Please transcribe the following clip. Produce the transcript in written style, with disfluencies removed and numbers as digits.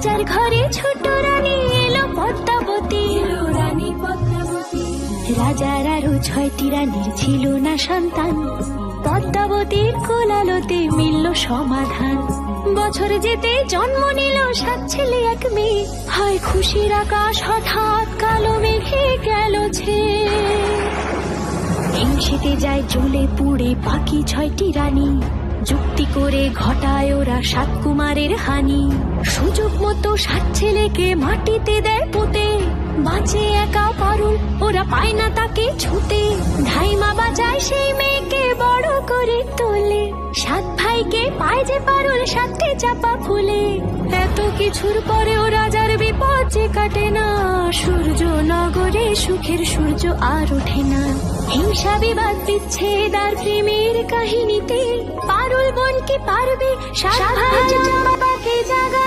রাজার ঘরে ছোট রানী এলো পদ্মাবতী। রাজার আরো 6টি রানীর ছিল না সন্তান, পদ্মাবতীর কোলালোতে মিলল সমাধান। বছর যেতে জন্ম নিল 7 ছেলে 1 মেয়ে, হয় খুশির আকাশ হঠাৎ কালো মেঘে গেল ছেয়ে। হিংসেতে যায় জ্বলে পুড়ে বাকি 6টি রানী, যুক্তি করে ঘটায় ওরা 7 কুমারের হানি। সুযোগ মতো 7 ছেলেকে মাটিতে দেয় পুঁতে, বাঁচে একা পারুল, ওরা পায় না তাকে ছুতে। ধাইমা বাজায় সেই মেয়েকে বড় করে তোলে, 7 ভাইকে পায় যে পারুল 7টি চাপা ফুলে। এত কিছুর পরেও রাজার বিপদ যে কাটে না, সূর্য নগরে সুখের সূর্য আর ওঠে না। হিংসা বিবাদ বিচ্ছেদ আর প্রেমের কাহিনীতে পারুল বোন কি পারবে 7 ভাই বাবাকে জাগা